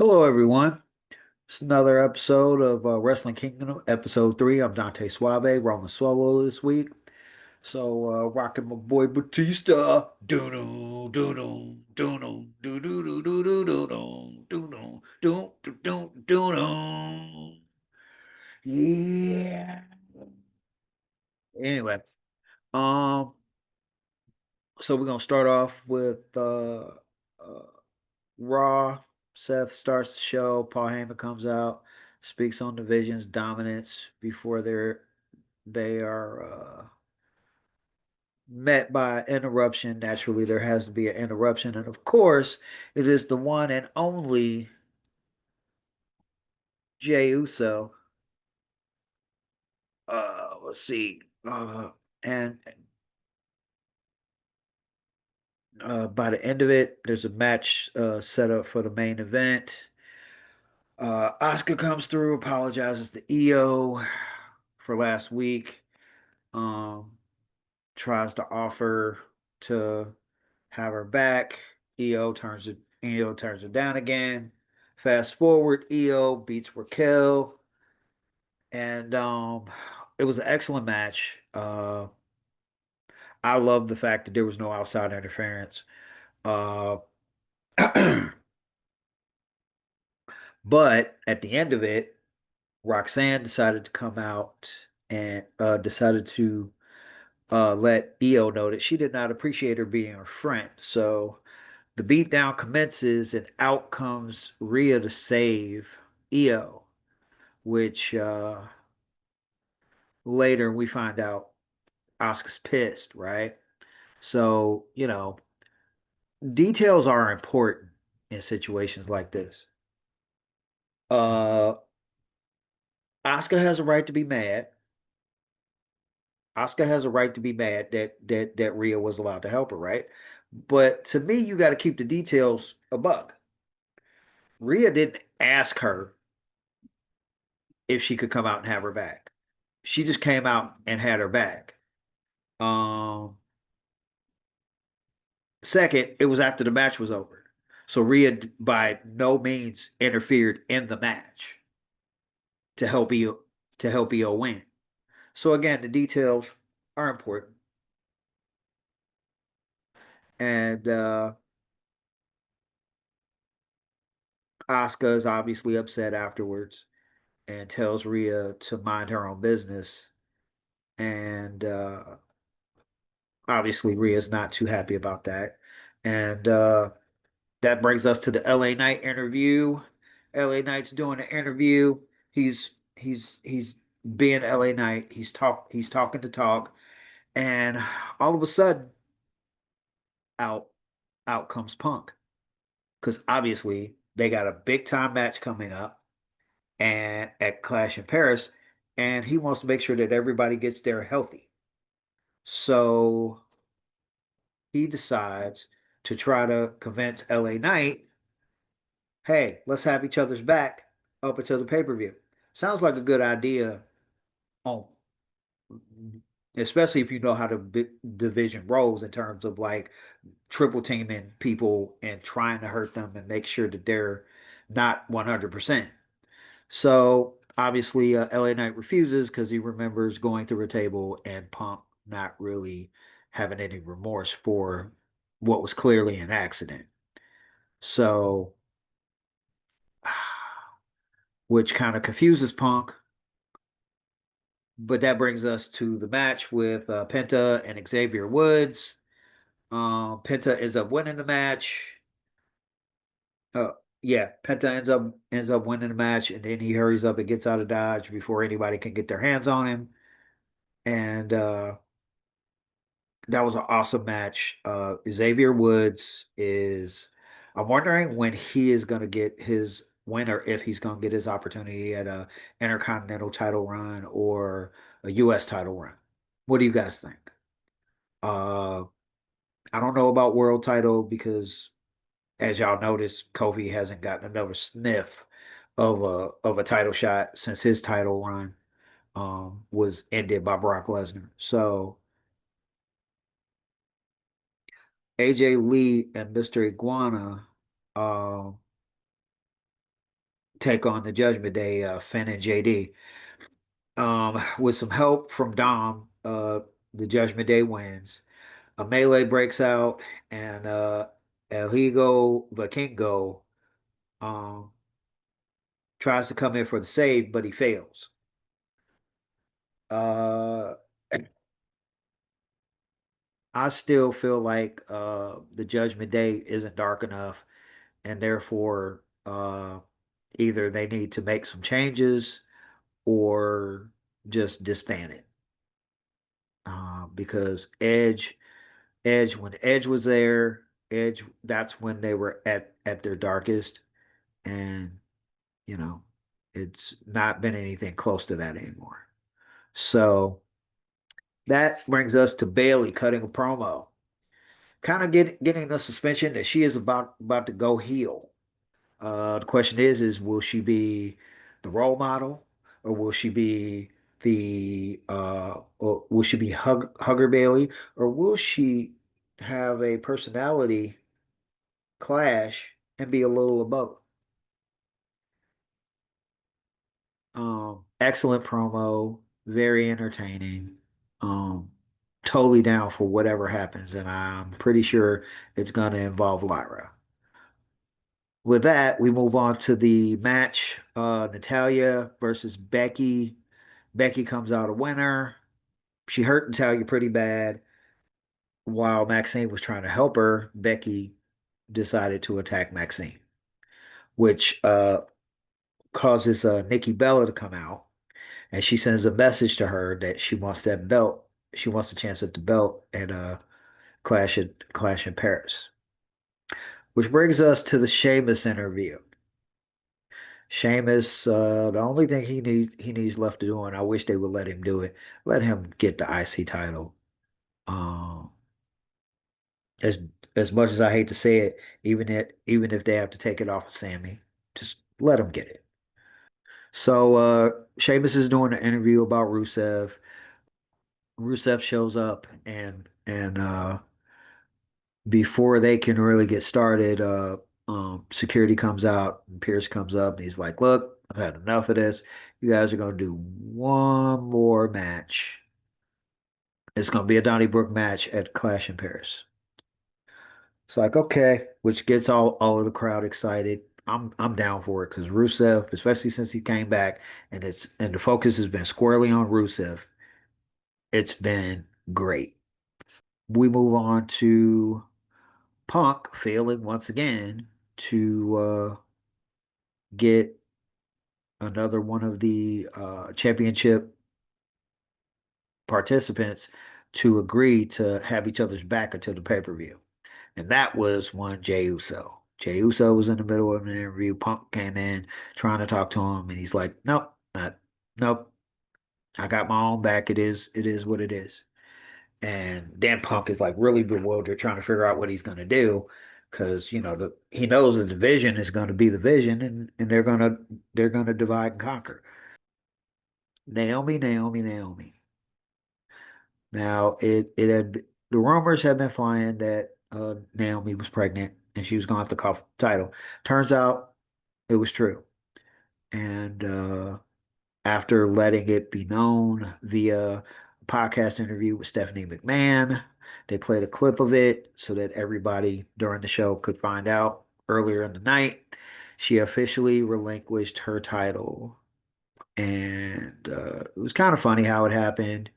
Hello, everyone. It's another episode of Wrestling Kingdom, episode 3. I'm Dante Suave, rolling solo this week. So, rocking my boy Batista. Doo-doo, doo-doo, doo-doo, doo-doo, doo-doo, doo-doo, doo-doo, doo-doo, doo-doo, doo-doo. Yeah. Anyway, um, so we're gonna start off with Raw. Seth starts the show. Paul Heyman comes out, speaks on Division's dominance before they are met by interruption. Naturally, there has to be an interruption, and of course, it is the one and only Jey Uso. Let's see. And by the end of it, there's a match set up for the main event. Asuka comes through, apologizes to Io for last week. Um, Tries to offer to have her back. Io turns her down again. Fast forward, Io beats Raquel, and it was an excellent match. I love the fact that there was no outside interference. Uh, but at the end of it, Roxanne decided to come out and decided to let Io know that she did not appreciate her being her friend. So the beatdown commences, and out comes Rhea to save Io, which later we find out Asuka's pissed, right? So, details are important in situations like this. Uh, Asuka has a right to be mad. Asuka has a right to be mad that Rhea was allowed to help her, right? But to me, you got to keep the details a buck. Rhea didn't ask her if she could come out and have her back. She just came out and had her back. Um, Second, it was after the match was over. So Rhea by no means interfered in the match to help Io win. So again, the details are important. And Asuka is obviously upset afterwards and tells Rhea to mind her own business. And obviously Rhea's not too happy about that. And that brings us to the LA Knight interview. LA Knight's doing an interview. He's being LA Knight. He's talking to talk, and all of a sudden, out out comes Punk because obviously they got a big time match coming up and at Clash in Paris, and he wants to make sure that everybody gets there healthy. So he decides to try to convince LA Knight, hey, let's have each other's back up until the pay-per-view. Sounds like a good idea on especially if you know how the division rolls in terms of like triple teaming people and trying to hurt them and make sure that they're not 100%. So obviously, LA Knight refuses because he remembers going through a table and Punk not really having any remorse for what was clearly an accident. So, which kind of confuses Punk. But that brings us to the match with Penta and Xavier Woods. Penta ends up winning the match. Uh, yeah, Penta ends up winning the match, and then he hurries up and gets out of Dodge before anybody can get their hands on him. And that was an awesome match. Xavier Woods is. I'm wondering when he is going to get his win, or if he's going to get his opportunity at a Intercontinental title run or a U.S. title run. What do you guys think? Uh, I don't know about world title because, as y'all noticed, Kofi hasn't gotten another sniff of a title shot since his title run was ended by Brock Lesnar. So AJ Lee and Mr. Iguana, um, take on the Judgment Day, Finn and JD. With some help from Dom, the Judgment Day wins. A melee breaks out, and El Higo Vikingo um, tries to come in for the save, but he fails. Uh, I still feel like the Judgment Day isn't dark enough, and therefore either they need to make some changes or just disband it. Because when Edge was there, Edge, that's when they were at their darkest, and you know, it's not been anything close to that anymore. So that brings us to Bailey cutting a promo, kind of getting the suspension that she is about to go heel. The question is will she be the role model, or will she be or will she be Hugger Bailey, or will she have a personality clash and be a little of both? Excellent promo, very entertaining. Um, totally down for whatever happens, and I'm pretty sure it's going to involve Lyra. With that, we move on to the match, Natalia versus Becky. Becky comes out a winner. She hurt Natalia pretty bad. While Maxine was trying to help her, Becky decided to attack Maxine, which causes Nikki Bella to come out, and she sends a message to her that she wants that belt. She wants a chance at the belt at Clash in Paris. Which brings us to the Sheamus interview. Sheamus, the only thing he needs left to do, and I wish they would let him do it, let him get the IC title. Um, as as much as I hate to say it, even if they have to take it off of Sammy, just let him get it. So Sheamus is doing an interview about Rusev. Rusev shows up, and before they can really get started, security comes out and Pierce comes up and he's like, "Look, I've had enough of this. You guys are going to do one more match. It's going to be a Donnybrook match at Clash in Paris." It's like, okay, which gets all of the crowd excited. I'm down for it because Rusev, especially since he came back, and the focus has been squarely on Rusev. It's been great. We move on to Punk failing once again to get another one of the championship participants to agree to have each other's back until the pay-per-view. And that was one Jey Uso. Jey Uso was in the middle of an interview. Punk came in trying to talk to him, and he's like, "Nope, nope. I got my own back. It is what it is." And Dan Punk is like really bewildered, trying to figure out what he's going to do, because he knows the division is going to be the vision, and they're gonna divide and conquer. Naomi, Naomi, Naomi. Now the rumors have been flying that Naomi was pregnant and she was going to have to cough the title. Turns out it was true, and after letting it be known via a podcast interview with Stephanie McMahon. They played a clip of it so that everybody during the show could find out earlier in the night. She officially relinquished her title. And it was kind of funny how it happened.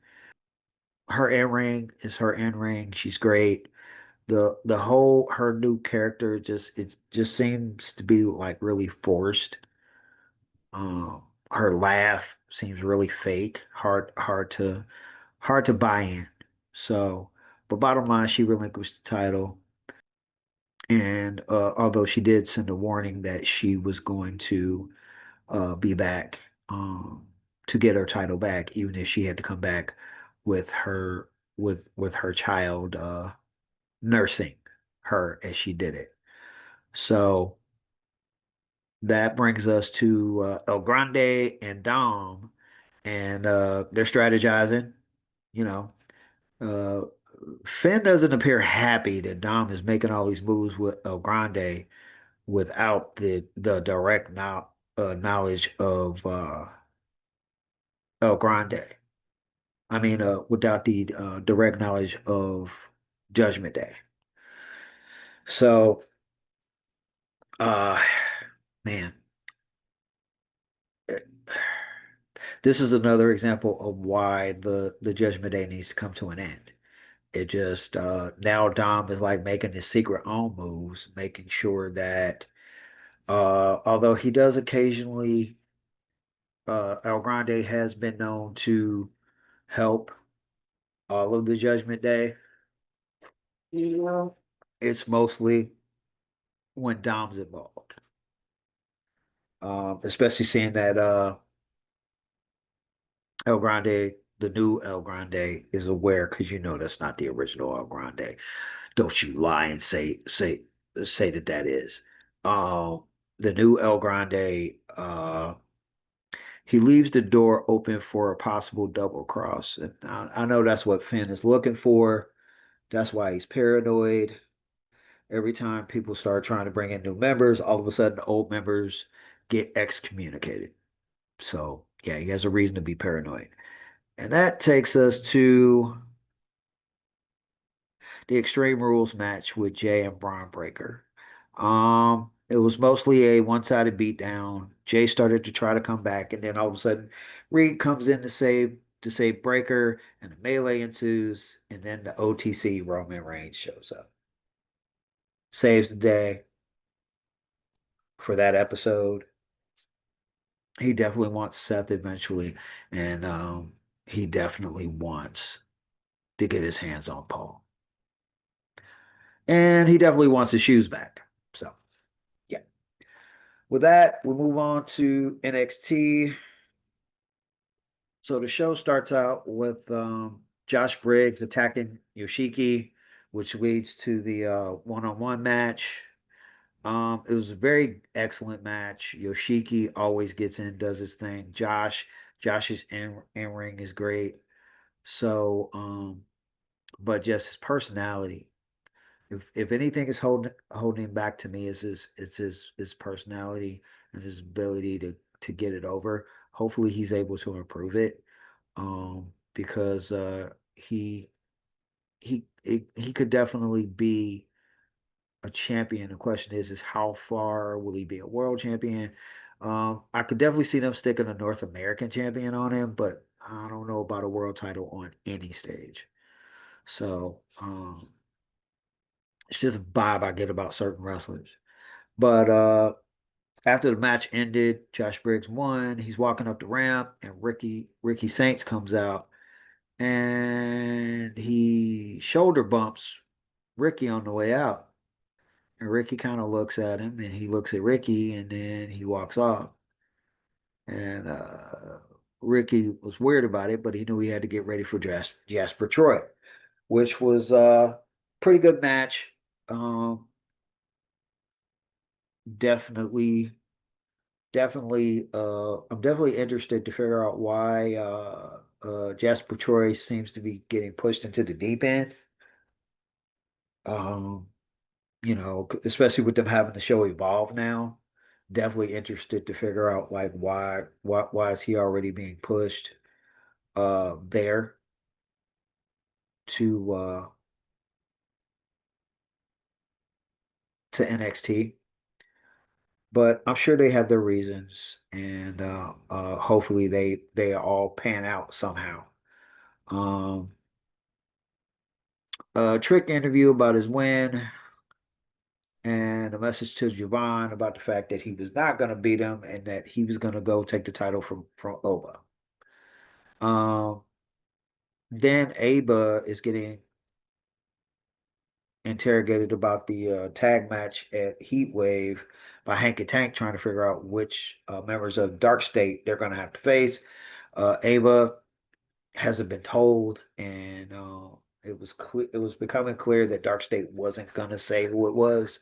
Her in-ring is her in-ring. She's great. The whole her new character just seems to be like really forced. Her laugh seems really fake, hard to buy in. So, but bottom line, she relinquished the title, and although she did send a warning that she was going to be back to get her title back, even if she had to come back with her child nursing her as she did it. So that brings us to El Grande and Dom, and they're strategizing. You know, uh, Finn doesn't appear happy that Dom is making all these moves with El Grande without the direct knowledge of El Grande. I mean, without the direct knowledge of Judgment Day. So, uh, man, this is another example of why the Judgment Day needs to come to an end. It just now Dom is like making his secret own moves, making sure that although he does occasionally, El Grande has been known to help all of the Judgment Day. Yeah. It's mostly when Dom's involved. Especially seeing that El Grande, the new El Grande, is aware because you know that's not the original El Grande. Don't you lie and say that that is. The new El Grande, he leaves the door open for a possible double cross, and I know that's what Finn is looking for. That's why he's paranoid. Every time people start trying to bring in new members, all of a sudden old members get excommunicated. So yeah, he has a reason to be paranoid. And that takes us to the Extreme Rules match with Jay and Braun Breaker. It was mostly a one-sided beatdown. Jay started to try to come back, and then all of a sudden, Reed comes in to save Breaker, and the melee ensues, and then the OTC Roman Reigns shows up, saves the day for that episode. He definitely wants Seth eventually, and he definitely wants to get his hands on Paul. And he definitely wants his shoes back. So, yeah. With that, we move on to NXT. So the show starts out with Josh Briggs attacking Yoshiki, which leads to the one-on-one match. It was a very excellent match. Yoshiki always gets in, does his thing. Josh's in ring is great. So, but just his personality. If anything is holding him back to me is his personality and his ability to get it over. Hopefully he's able to improve it. Because he could definitely be a champion. The question is how far will he be a world champion? I could definitely see them sticking a North American champion on him, but I don't know about a world title on any stage. So, it's just a vibe I get about certain wrestlers. But after the match ended, Josh Briggs won. He's walking up the ramp, and Ricky Saints comes out, and he shoulder bumps Ricky on the way out. And Ricky kind of looks at him, and he looks at Ricky, and then he walks off. And Ricky was weird about it, but he knew he had to get ready for Jasper Troy, which was a pretty good match. Um, definitely I'm definitely interested to figure out why Jasper Troy seems to be getting pushed into the deep end. Um, especially with them having the show evolve now. Definitely interested to figure out like why is he already being pushed there to to NXT. But I'm sure they have their reasons, and hopefully they all pan out somehow. Um, a trick interview about his win, and a message to Javon about the fact that he was not going to beat him and that he was going to go take the title from Oba. Um, then Aba is getting interrogated about the tag match at Heat Wave by Hank and Tank, trying to figure out which members of Dark State they're going to have to face. Aba hasn't been told, and it was becoming clear that Dark State wasn't going to say who it was.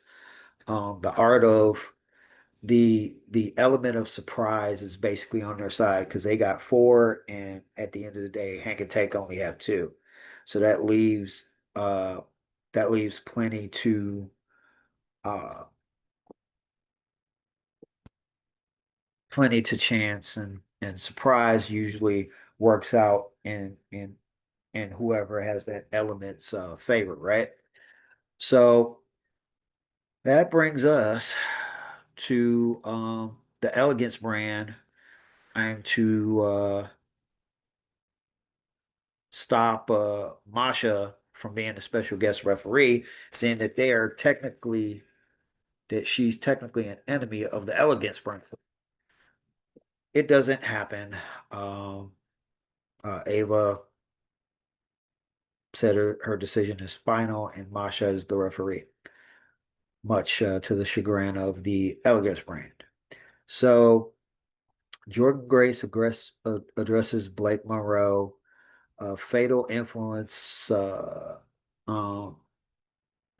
The art of the element of surprise is basically on their side because they got four, and at the end of the day, Hank and Tank only have two. So that leaves plenty to uh plenty to chance, and surprise usually works out in whoever has that element's favor, right? So that brings us to the Elegance brand. I'm to stop Masha from being the special guest referee, saying that they are technically that she's technically an enemy of the Elegance brand. It doesn't happen. Um, Ava said her decision is final, and Masha is the referee, much to the chagrin of the Elegance brand. So Jordan Grace addresses Blake Monroe. Fatal influence. Um,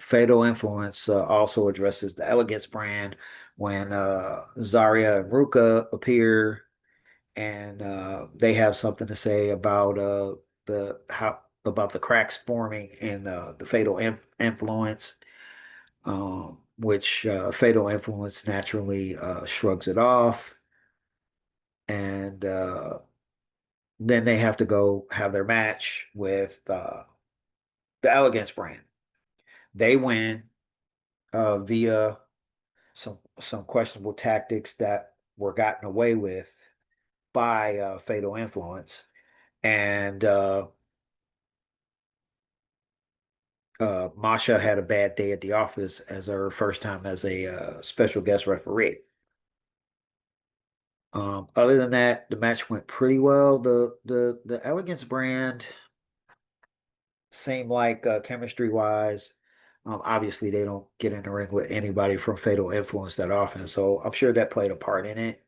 Fatal influence also addresses the Elegance brand when Zarya and Ruka appear, and they have something to say about the how about the cracks forming in the fatal influence, which fatal influence naturally shrugs it off, and then they have to go have their match with the Elegance brand. They win via some questionable tactics that were gotten away with by fatal influence, and Masha had a bad day at the office as her first time as a special guest referee. Other than that, the match went pretty well. The Elegance brand seemed like chemistry wise. Obviously, they don't get in the ring with anybody from Fatal Influence that often, so I'm sure that played a part in it.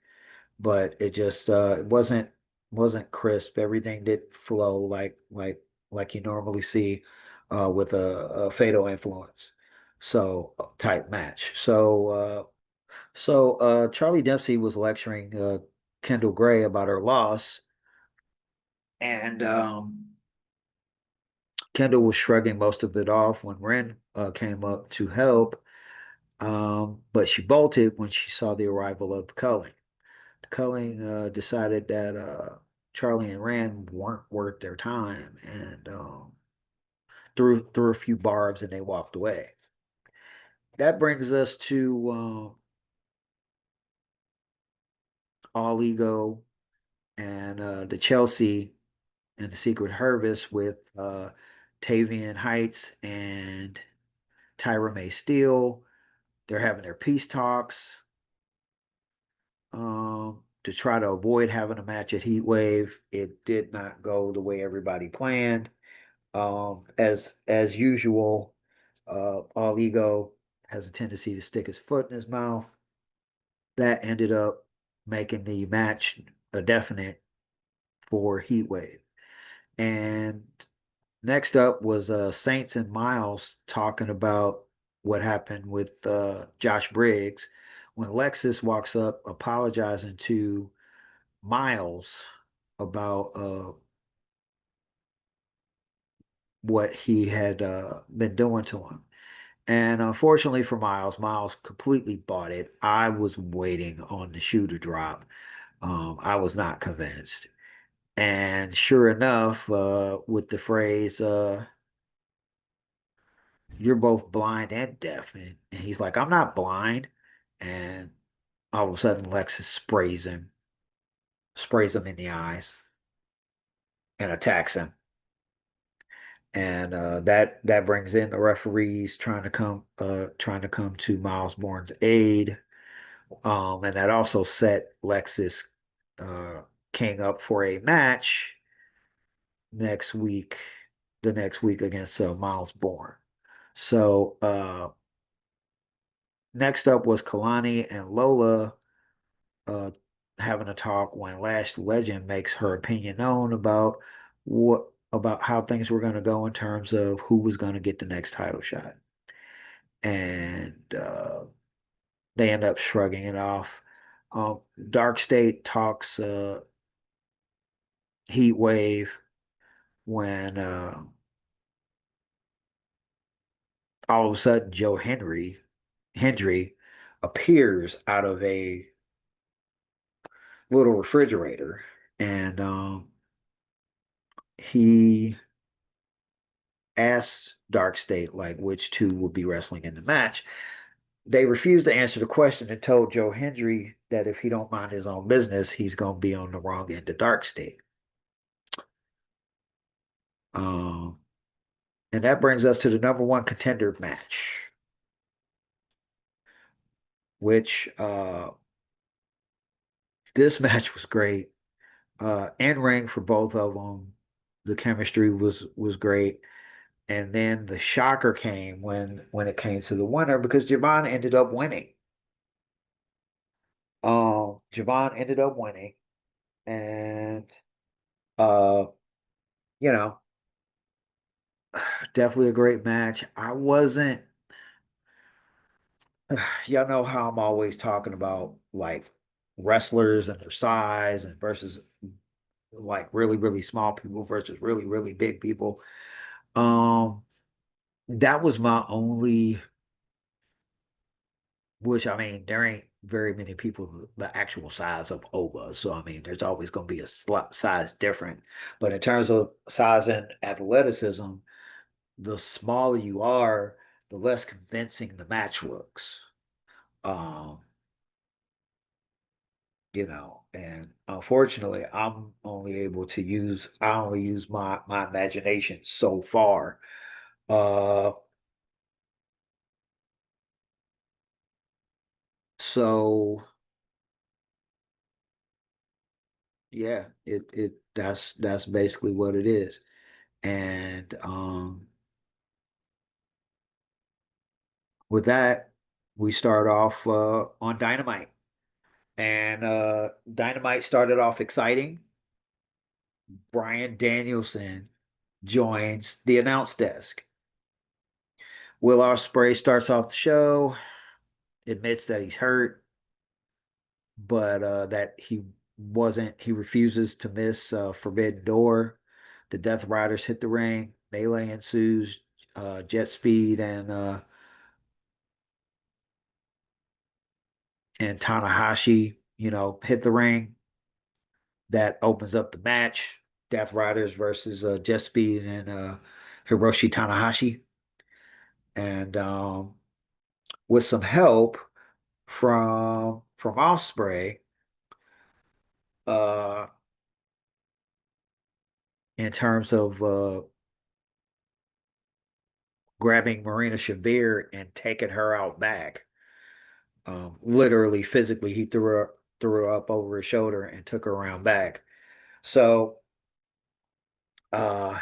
But it just it wasn't crisp. Everything didn't flow like you normally see with a Fatal Influence. So type match. Charlie Dempsey was lecturing Kendall Gray about her loss, and Kendall was shrugging most of it off when Ren came up to help, but she bolted when she saw the arrival of the Culling. The Culling decided that Charlie and Ren weren't worth their time, and threw a few barbs, and they walked away. That brings us to All Ego and the Chelsea and the Secret Harvest with Tavian Heights and Tyra May Steele. They're having their peace talks to try to avoid having a match at Heat Wave. It did not go the way everybody planned. As usual, All Ego has a tendency to stick his foot in his mouth. That ended up making the match a definite for Heat Wave. And next up was Saints and Miles talking about what happened with Josh Briggs when Lexus walks up apologizing to Miles about what he had been doing to him. And unfortunately for Miles, Miles completely bought it. I was waiting on the shoe to drop. I was not convinced. And sure enough, with the phrase, you're both blind and deaf. And he's like, I'm not blind. And all of a sudden, Lexus sprays him in the eyes and attacks him. And that brings in the referees trying to come to Miles Bourne's aid. And that also set Lexus uh, King up for a match next week, the next week against Miles Bourne. So next up was Kalani and Lola uh, having a talk when Lash Legend makes her opinion known about how things were going to go in terms of who was going to get the next title shot. And they end up shrugging it off. Dark State talks Heat Wave when all of a sudden Joe Hendry appears out of a little refrigerator, and he asked Dark State like which two would be wrestling in the match. They refused to answer the question and told Joe Hendry that if he don't mind his own business, he's gonna be on the wrong end of Dark State. Um, and that brings us to the number one contender match, which this match was great. In ring for both of them. The chemistry was great. And then the shocker came when it came to the winner because Javon ended up winning. Javon ended up winning, and uh, you know, definitely a great match. I wasn't, y'all know how I'm always talking about like wrestlers and their size and versus like really, really small people versus really, really big people. Um, that was my only, which I mean, there ain't very many people the actual size of Oba. So I mean, there's always going to be a size different. But in terms of size and athleticism, the smaller you are, the less convincing the match looks. Um, and unfortunately, I only use my imagination so far. Uh, so yeah, it that's basically what it is. And with that, we start off on Dynamite. And Dynamite started off exciting. Brian Danielson joins the announce desk. Will Ospreay starts off the show, admits that he's hurt, but that he refuses to miss Forbidden Door. The Death Riders hit the ring. Melee ensues. Jet Speed and Tanahashi, hit the ring. That opens up the match. Death Riders versus Jet Speed and Hiroshi Tanahashi. And with some help from Ospreay, uh, in terms of grabbing Marina Shabir and taking her out back. Literally, physically, he threw her up over his shoulder and took her around back. So uh,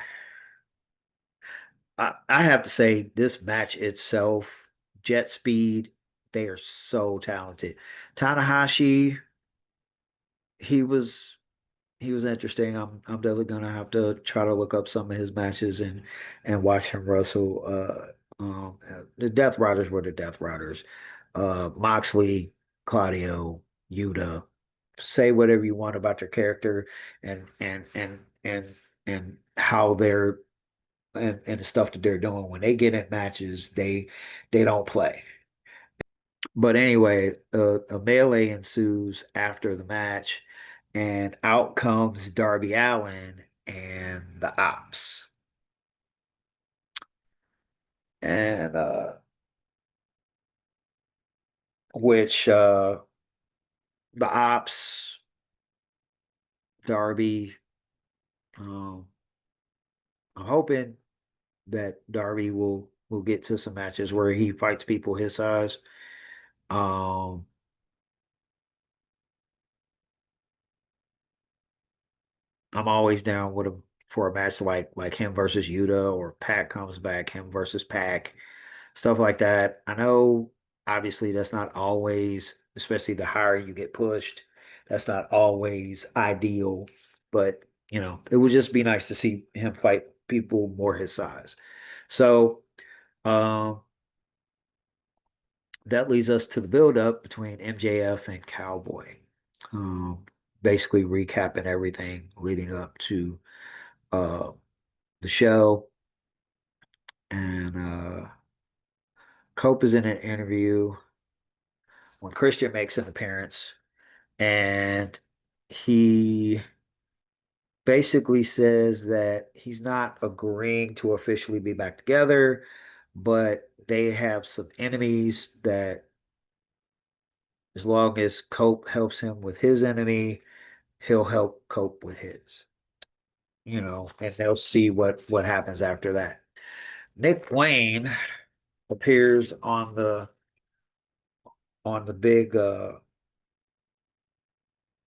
I have to say, this match itself, Jet Speed, they are so talented. Tanahashi, he was he was interesting. I'm definitely gonna have to try to look up some of his matches and watch him wrestle. The Death Riders were the Death Riders. Moxley, Claudio, Yuta. Say whatever you want about their character and and how they're and the stuff that they're doing. When they get in matches, they don't play. But anyway, a melee ensues after the match, and out comes Darby Allin and the Ops. And which the Ops, Darby, um, I'm hoping that Darby will get to some matches where he fights people his size. Um, I'm always down with him for a match like him versus Yuta or Pac comes back, him versus Pac, stuff like that. I know obviously that's not always, especially the higher you get pushed, that's not always ideal, but it would just be nice to see him fight people more his size. So um that leads us to the build-up between MJF and Cowboy. Um, Basically recapping everything leading up to uh the show. And Cope is in an interview when Christian makes an appearance, and he basically says that he's not agreeing to officially be back together, but they have some enemies that as long as Cope helps him with his enemy, he'll help Cope with his, and they'll see what happens after that. Nick Wayne appears on the big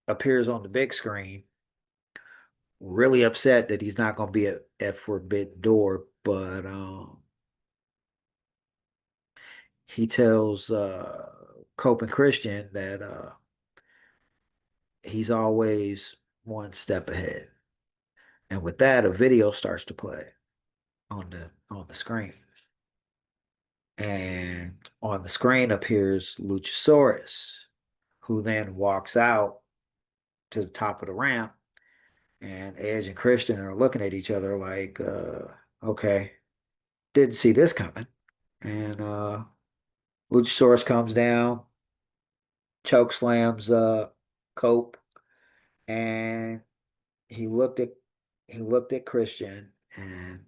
appears on the big screen, really upset that he's not going to be at Forbidden Door, but he tells Cope and Christian that he's always one step ahead. And with that, a video starts to play on the screen. And on the screen appears Luchasaurus, who then walks out to the top of the ramp. And Edge and Christian are looking at each other like, okay, didn't see this coming. And Luchasaurus comes down, choke slams Cope, and he looked at he looked at Christian and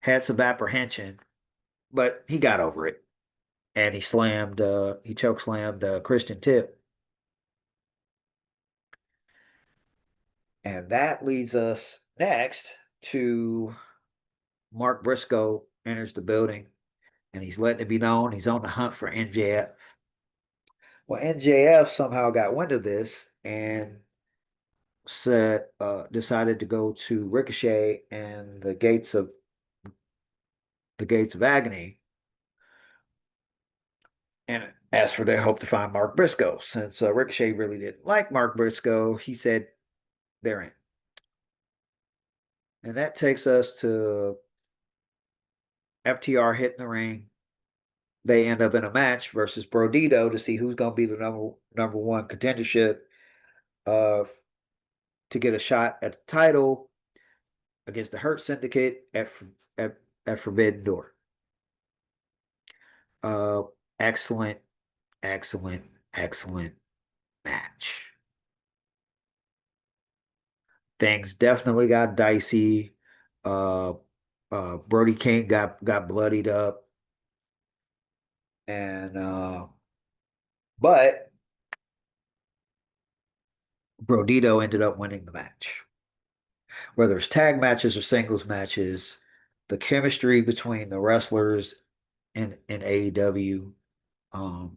had some apprehension, but he got over it. And he choke slammed Christian too. And that leads us next to Mark Briscoe enters the building and he's letting it be known he's on the hunt for MJF. Well, NJF somehow got wind of this and decided to go to Ricochet and the gates of agony and asked for their help to find Mark Briscoe. Since Ricochet really didn't like Mark Briscoe, he said they're in. And that takes us to FTR hitting the ring. They end up in a match versus Brodito to see who's going to be the number one contendership uh, to get a shot at the title against the Hurt Syndicate at, at Forbidden Door. Uh, excellent, excellent, excellent match. Things definitely got dicey. Uh, Brody King got bloodied up, and but Brodito ended up winning the match. Whether it's tag matches or singles matches, the chemistry between the wrestlers in AEW,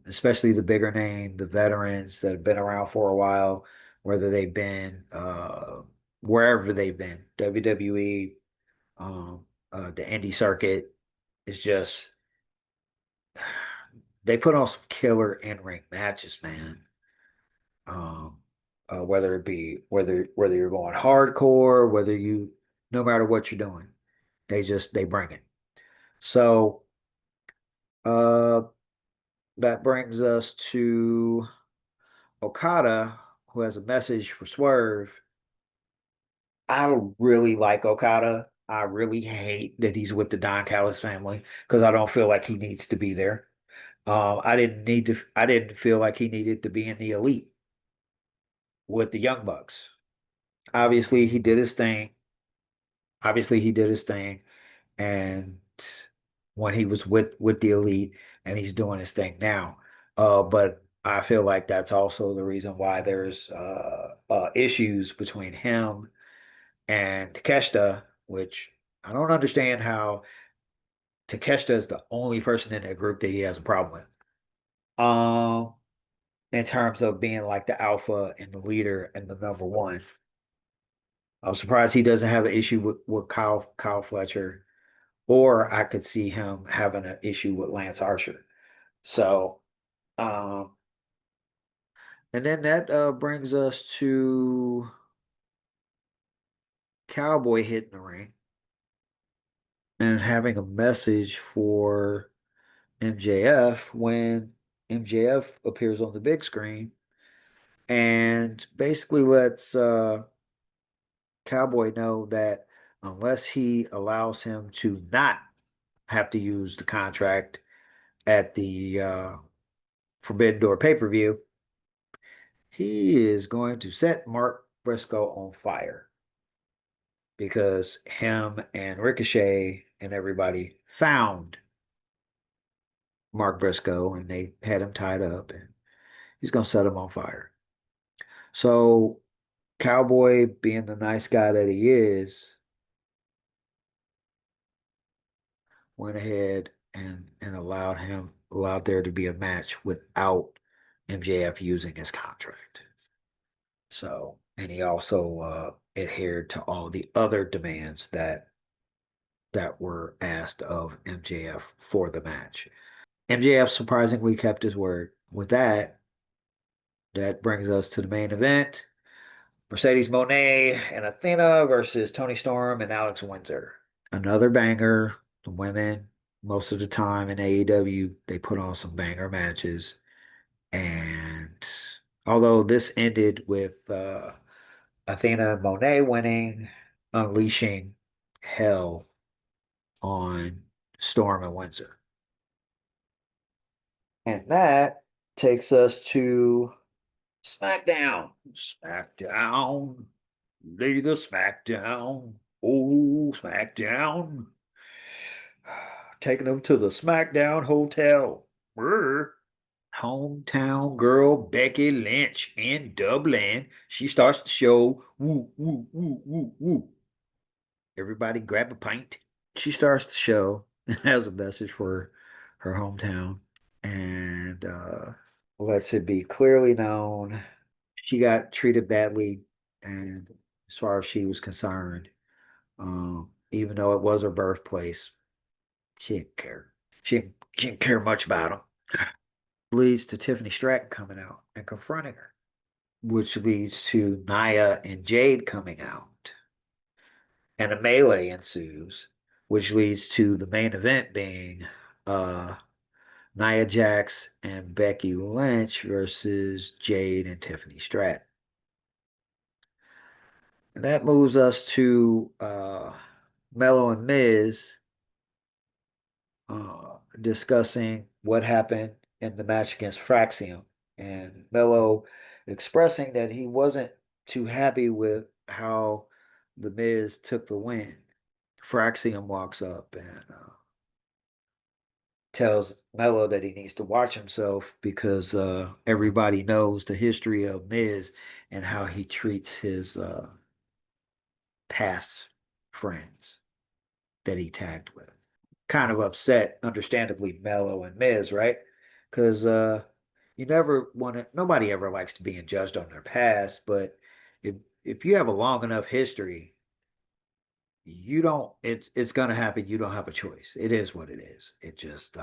especially the bigger name, the veterans that have been around for a while, whether they've been wherever they've been, WWE, the indie circuit, is just they put on some killer in-ring matches, man. Um, whether it be whether you're going hardcore, no matter what you're doing, they bring it. So uh, that brings us to Okada, who has a message for Swerve. I really like Okada. I really hate that he's with the Don Callis family because I don't feel like he needs to be there. I didn't feel like he needed to be in the elite with the Young Bucks. Obviously, he did his thing. Obviously, he did his thing, and when he was with the elite, and he's doing his thing now. But I feel like that's also the reason why there's issues between him and Takeshita, which I don't understand how Takeshita is the only person in that group that he has a problem with. Um, in terms of being like the alpha and the leader and the number one. I'm surprised he doesn't have an issue with Kyle Fletcher, or I could see him having an issue with Lance Archer. So, um, and then that brings us to Cowboy hitting the ring and having a message for MJF when MJF appears on the big screen and basically lets Cowboy know that unless he allows him to not have to use the contract at the Forbidden Door pay-per-view, He is going to set Mark Briscoe on fire because him and Ricochet and everybody found Mark Briscoe and they had him tied up and he's going to set him on fire. So, Cowboy, being the nice guy that he is, went ahead and allowed there to be a match without MJF using his contract. So, and he also adhered to all the other demands that were asked of MJF for the match. MJF surprisingly kept his word. With that, that brings us to the main event. Mercedes Moné and Athena versus Tony Storm and Alex Windsor. Another banger. The women, most of the time in AEW, they put on some banger matches. And although this ended with Athena and Monet winning, unleashing hell on Storm and Windsor. And that takes us to SmackDown. SmackDown. Lay the SmackDown. Oh, SmackDown. Taking them to the SmackDown Hotel. Brr. Hometown girl Becky Lynch in Dublin. She starts the show. Woo, woo, woo, woo, woo. Everybody grab a pint. She starts the show and has a message for her hometown and lets it be clearly known she got treated badly. And as far as she was concerned, even though it was her birthplace, she didn't care. She didn't care much about him. Leads to Tiffany Stratton coming out and confronting her, which leads to Nia and Jade coming out. And a melee ensues, which leads to the main event being uh, Nia Jax and Becky Lynch versus Jade and Tiffany Stratton. And that moves us to Mello and Miz discussing what happened in the match against Fraxium. And Mello expressing that he wasn't too happy with how the Miz took the win. Fraxium walks up and tells Mello that he needs to watch himself because everybody knows the history of Miz and how he treats his past friends that he tagged with. Kind of upset, understandably, Mello and Miz, right? Because you never want to, nobody ever likes to be judged on their past, but if you have a long enough history, you don't it's gonna happen. You don't have a choice. It is what it is. It just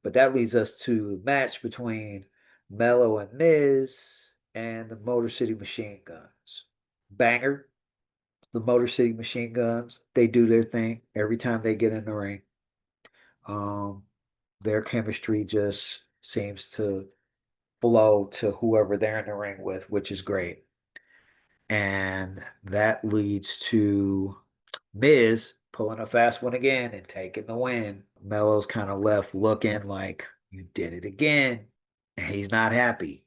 but that leads us to the match between Mello and Miz and the Motor City Machine Guns. Banger. The Motor City Machine Guns, they do their thing every time they get in the ring. Um, their chemistry just seems to flow to whoever they're in the ring with, which is great. And that leads to Miz pulling a fast one again and taking the win. Melo's kind of left looking like you did it again. And he's not happy.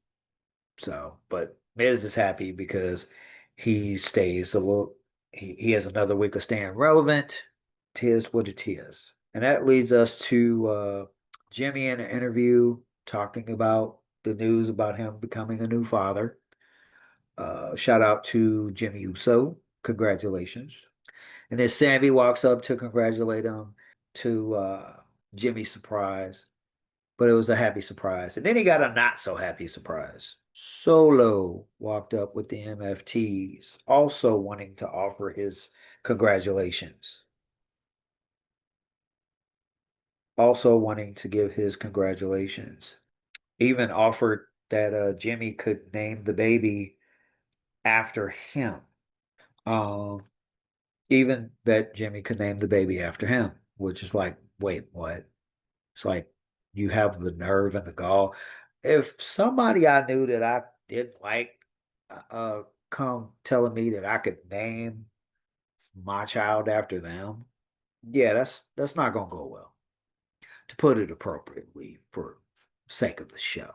So, but Miz is happy because he stays a little, he has another week of staying relevant. Tis what it is. And that leads us to Jimmy in an interview talking about the news about him becoming a new father. Shout out to Jimmy Uso. Congratulations. And then Sammy walks up to congratulate him to Jimmy's surprise. But it was a happy surprise. And then he got a not so happy surprise. Solo walked up with the MFTs, also wanting to offer his congratulations. Also wanting to give his congratulations. Even offered that Jimmy could name the baby after him. Um, even that Jimmy could name the baby after him, which is like, wait, what? It's like you have the nerve and the gall. If somebody I knew that I didn't like come telling me that I could name my child after them, yeah, that's not gonna go well, to put it appropriately for sake of the show.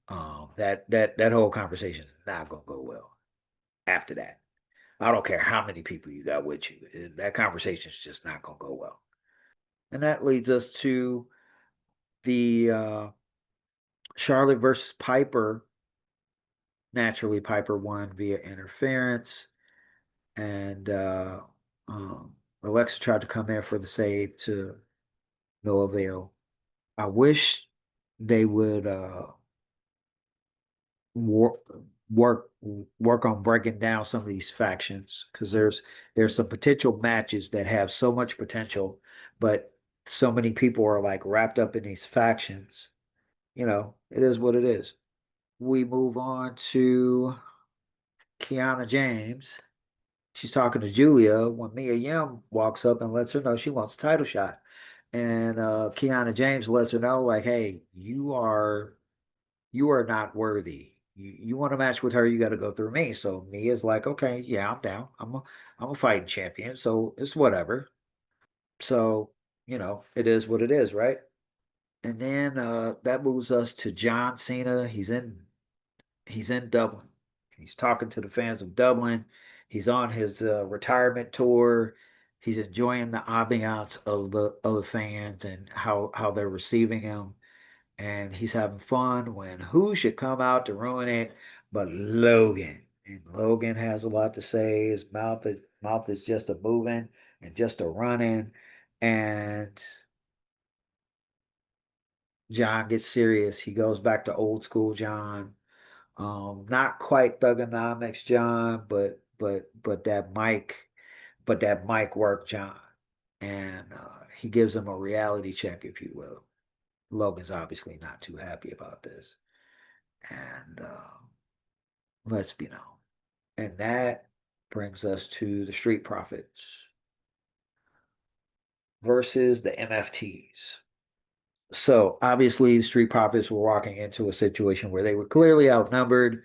That whole conversation is not gonna go well after that. I don't care how many people you got with you. That conversation is just not gonna go well. And that leads us to the Charlotte versus Piper. Naturally, Piper won via interference, and Alexa tried to come in for the save to no avail. I wish they would work work work on breaking down some of these factions because there's some potential matches that have so much potential, but so many people are like wrapped up in these factions. It is what it is. We move on to Kiana James. She's talking to Julia when Mia Yim walks up and lets her know she wants a title shot. And Kiana James lets her know, like, hey, you are not worthy. You want to match with her, you got to go through me. So Mia's like, okay, yeah, I'm down. I'm a fighting champion, so it's whatever. So, it is what it is, right? And then that moves us to John Cena. He's in Dublin. He's talking to the fans of Dublin. He's on his retirement tour. He's enjoying the ambiance of the fans and how they're receiving him. And he's having fun when who should come out to ruin it but Logan. And Logan has a lot to say. His mouth is just a moving and just a running. And John gets serious. He goes back to old school John. Not quite thugonomics, John, but that mic work, John, and he gives him a reality check, if you will. Logan's obviously not too happy about this, and let's be known. And that brings us to the Street Profits versus the MFTs. So obviously, the Street Profits were walking into a situation where they were clearly outnumbered.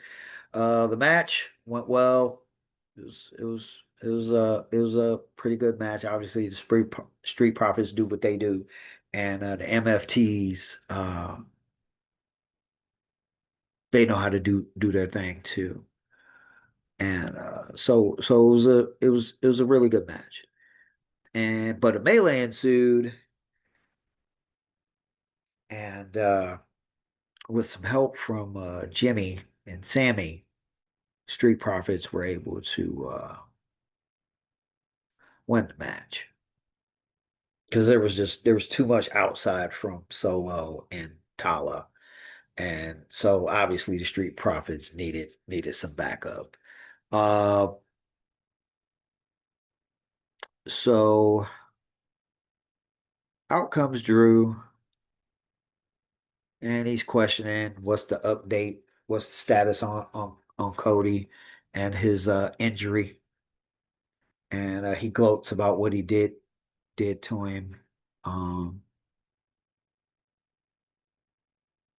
The match went well. It was a pretty good match. Obviously, the Street Profits do what they do, and the MFTs they know how to do their thing too. And so it was a really good match. And but a melee ensued, and with some help from Jimmy and Sammy, Street Profits were able to win the match. Because there was too much outside from Solo and Tala, and so obviously the Street Profits needed some backup. Uh, so out comes Drew, and he's questioning what's the update, what's the status on Cody and his injury, and he gloats about what he did to him, um,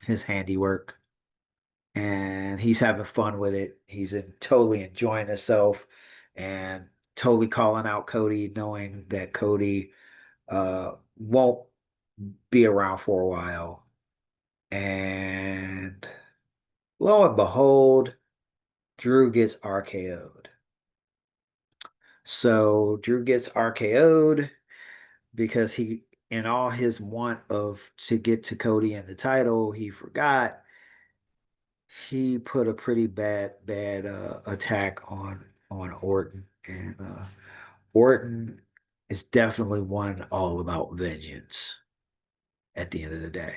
his handiwork. And he's having fun with it. Totally enjoying himself and totally calling out Cody, knowing that Cody won't be around for a while. And lo and behold, Drew gets RKO'd. So Drew gets RKO'd because in all his want of to get to Cody and the title, he forgot he put a pretty bad attack on Orton, and Orton is definitely one all about vengeance at the end of the day.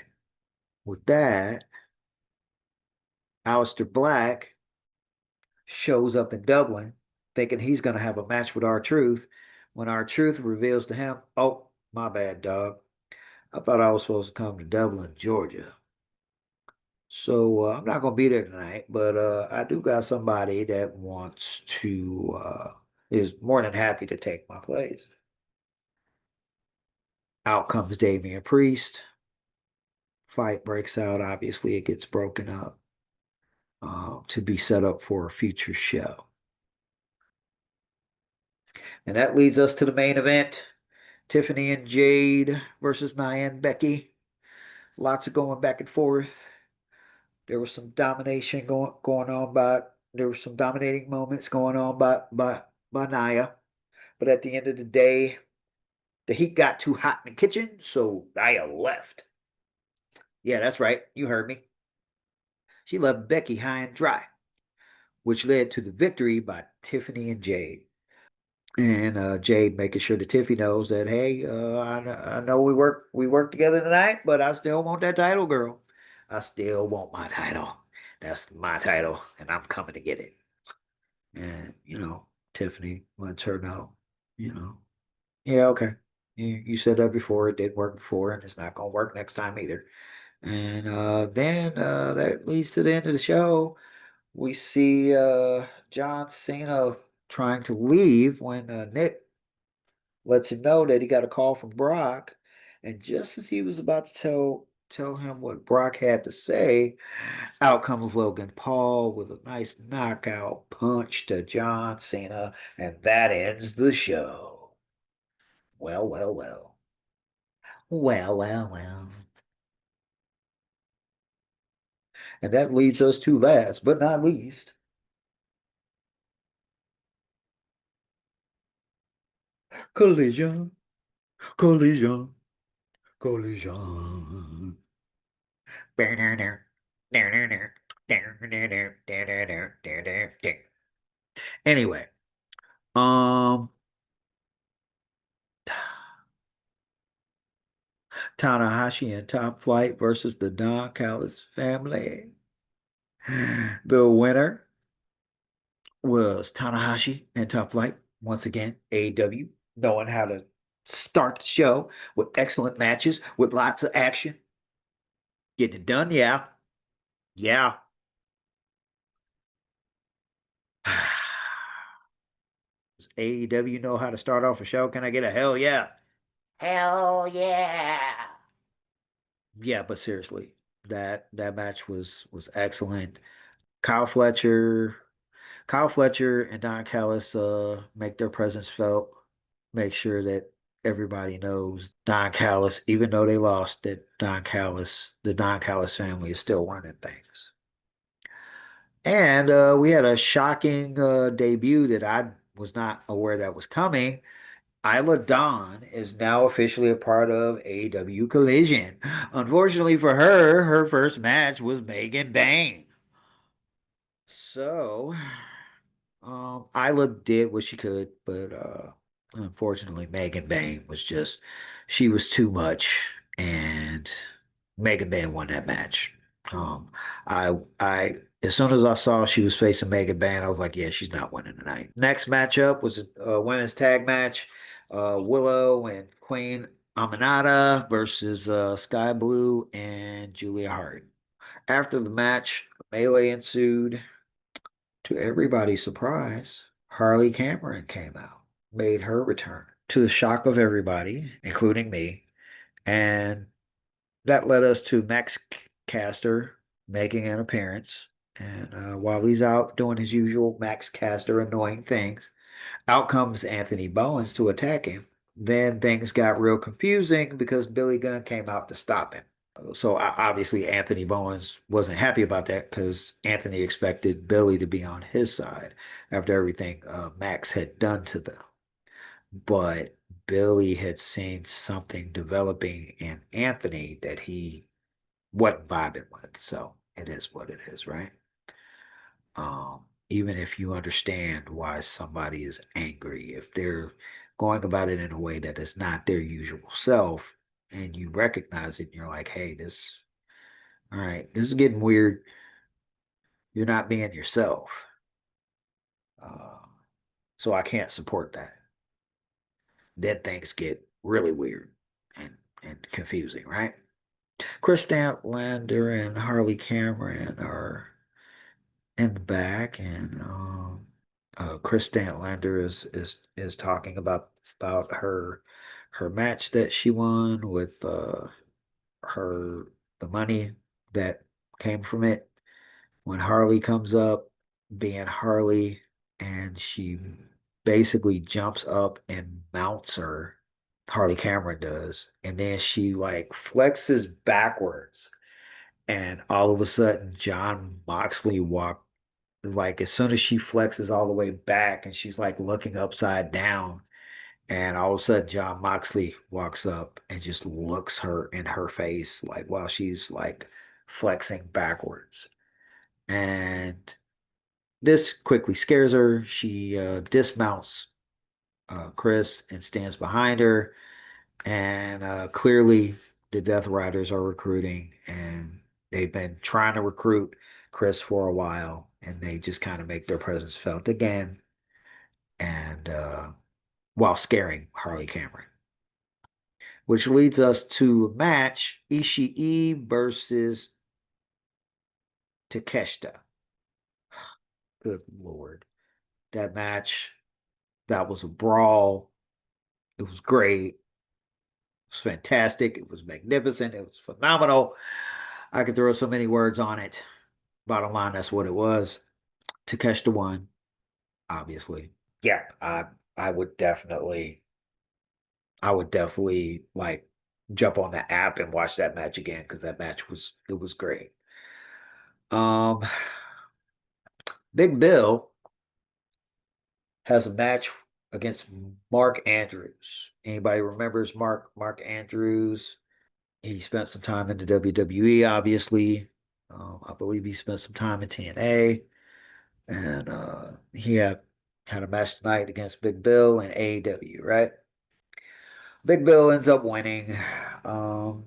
With that, Aleister Black shows up in Dublin thinking he's going to have a match with R-Truth when R-Truth reveals to him, oh, my bad, dog. I thought I was supposed to come to Dublin, Georgia. So I'm not gonna be there tonight, but I do got somebody that is more than happy to take my place. Out comes Damian Priest. Fight breaks out. Obviously, it gets broken up to be set up for a future show. And that leads us to the main event. Tiffany and Jade versus Nia and Becky. Lots of going back and forth. There was some domination going on by there were some dominating moments going on by Nia. But at the end of the day, the heat got too hot in the kitchen, so Nia left. Yeah, that's right. You heard me. She left Becky high and dry, which led to the victory by Tiffany and Jade. And Jade making sure that Tiffy knows that, hey, I know we work together tonight, but I still want that title, girl. I still want my title. That's my title, and I'm coming to get it. And Tiffany lets her know, you know, yeah, okay. You said that before. It did work before, and it's not gonna work next time either. And then that leads to the end of the show. We see John Cena trying to leave when Nick lets him know that he got a call from Brock. And just as he was about to tell him what Brock had to say, out comes Logan Paul with a nice knockout punch to John Cena, and that ends the show. Well, well, well. Well, well, well. And that leads us to last but not least, collision, collision, collision. Anyway, um, Tanahashi and Top Flight versus the Don Callis family. The winner was Tanahashi and Top Flight. Once again, AEW knowing how to start the show with excellent matches with lots of action. Getting it done, yeah. Yeah. Does AEW know how to start off a show? Can I get a hell yeah? Hell yeah. Yeah, but seriously, that match was excellent. Kyle Fletcher, Kyle Fletcher and Don Callis make their presence felt. Make sure that everybody knows Don Callis, even though they lost, that the Don Callis family is still running things. And we had a shocking debut that I was not aware that was coming. Isla Dawn is now officially a part of AEW Collision. Unfortunately for her, her first match was Megan Bayne. So, Isla did what she could, but unfortunately, Megan Bayne was just she was too much, and Megan Bayne won that match. I as soon as I saw she was facing Megan Bayne, I was like, yeah, she's not winning tonight. Next matchup was a women's tag match. Willow and Queen Aminata versus Sky Blue and Julia Hart. After the match, melee ensued. To everybody's surprise, Harley Cameron came out, made her return to the shock of everybody, including me. And that led us to Max Caster making an appearance. And while he's out doing his usual Max Caster annoying things, out comes Anthony Bowens to attack him. Then things got real confusing because Billy Gunn came out to stop him. So obviously Anthony Bowens wasn't happy about that because Anthony expected Billy to be on his side after everything Max had done to them. But Billy had seen something developing in Anthony that he wasn't vibing with. So it is what it is, right? Even if you understand why somebody is angry, if they're going about it in a way that is not their usual self, and you recognize it, and you're like, hey, all right, this is getting weird. You're not being yourself. Uh, so I can't support that. Then things get really weird and confusing, right? Chris Statlander and Harley Cameron are in the back, and Chris Statlander is talking about her match that she won with her the money that came from it. When Harley comes up, being Harley, and she basically jumps up and mounts her. Harley Cameron does, and then she like flexes backwards And all of a sudden, John Moxley walked, like as soon as she flexes all the way back and she's like looking upside down, and all of a sudden John Moxley walks up and just looks her in her face, like while she's like flexing backwards. And this quickly scares her. She dismounts Chris and stands behind her. And clearly, the Death Riders are recruiting, and they've been trying to recruit Chris for a while, and they just kind of make their presence felt again, and while scaring Harley Cameron, which leads us to a match: Ishii versus Takeshita. Good Lord, that match, that was a brawl. It was great. It was fantastic. It was magnificent. It was phenomenal. I could throw so many words on it. Bottom line, that's what it was. Takeshita won, obviously. Yeah, I would definitely, I would definitely like jump on the app and watch that match again because that match was it was great. Um, Big Bill has a match against Mark Andrews. Anybody remembers Mark Andrews? He spent some time in the WWE, obviously. I believe he spent some time in TNA. And he had a match tonight against Big Bill in AEW, right? Big Bill ends up winning.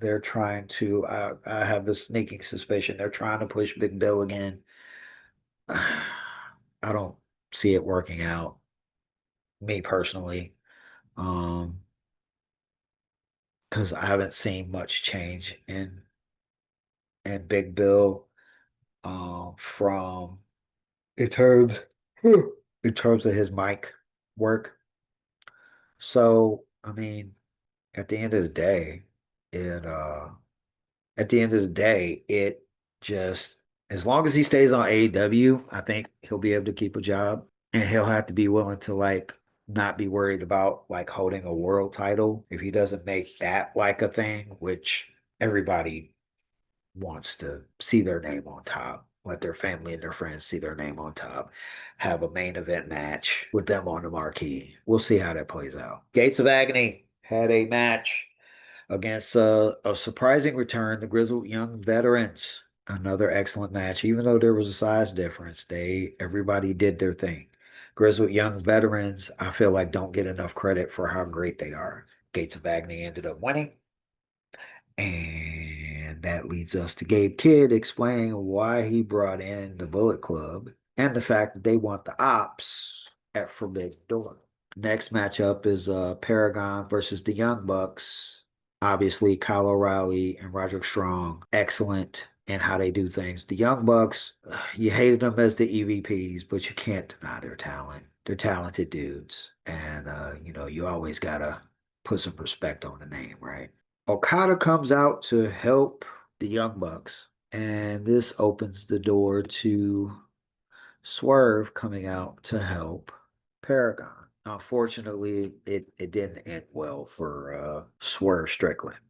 They're trying to, I have this sneaking suspicion they're trying to push Big Bill again. I don't see it working out, me personally, um, because I haven't seen much change in Big Bill, from in terms in terms of his mic work. So, I mean, at the end of the day, it at the end of the day, it just as long as he stays on AEW, I think he'll be able to keep a job, and he'll have to be willing to like not be worried about like holding a world title if he doesn't make that like a thing, which everybody wants to see their name on top, let their family and their friends see their name on top, have a main event match with them on the marquee. We'll see how that plays out. Gates of Agony had a match against a surprising return, the Grizzled Young Veterans. Another excellent match, even though there was a size difference. Everybody did their thing. Grizzled Young Veterans, I feel like don't get enough credit for how great they are. Gates of Agony ended up winning. And that leads us to Gabe Kidd explaining why he brought in the Bullet Club and the fact that they want the ops at Forbidden Door. Next matchup is Paragon versus the Young Bucks. Obviously, Kyle O'Reilly and Roderick Strong, excellent in how they do things. The Young Bucks, you hated them as the EVPs, but you can't deny their talent. They're talented dudes. And, you always got to put some respect on the name, right? Okada comes out to help the Young Bucks, and this opens the door to Swerve coming out to help Paragon. Unfortunately, it didn't end well for Swerve Strickland.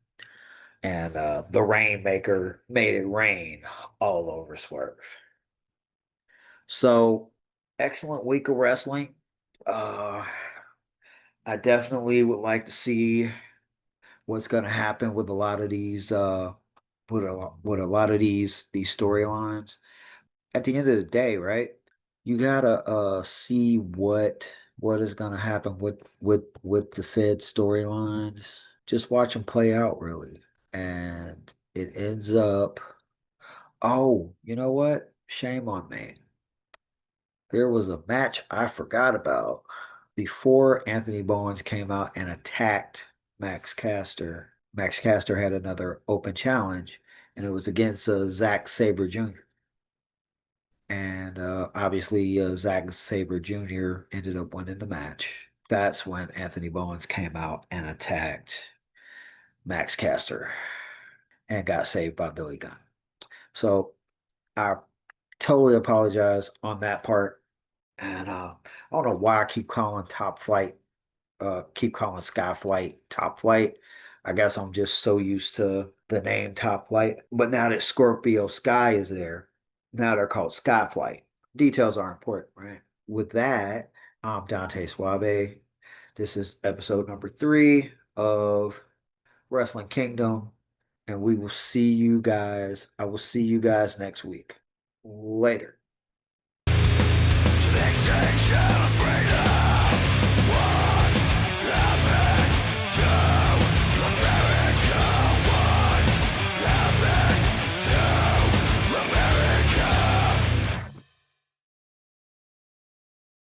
And the Rainmaker made it rain all over Swerve. So, excellent week of wrestling. Uh, I definitely would like to see what's going to happen with a lot of these with a lot of these storylines. At the end of the day, right? You gotta see what is gonna happen with the said storylines. Just watch them play out, really. And it ends up, oh, you know what? Shame on me. There was a match I forgot about before Anthony Bowens came out and attacked Max Caster. Max Caster had another open challenge, and it was against Zack Sabre Jr. And obviously, Zack Sabre Jr. ended up winning the match. That's when Anthony Bowens came out and attacked Max Caster and got saved by Billy Gunn. So I totally apologize on that part. And I don't know why I keep calling Top Flight, keep calling Skyflight Top Flight. I guess I'm just so used to the name Top Flight. But now that Scorpio Sky is there, now they're called Sky Flight. Details are important, right? With that, I'm Dante Suave. This is episode number 3 of Wrestling Kingdom, and we will see you guys. I will see you guys next week. Later. To the extinction.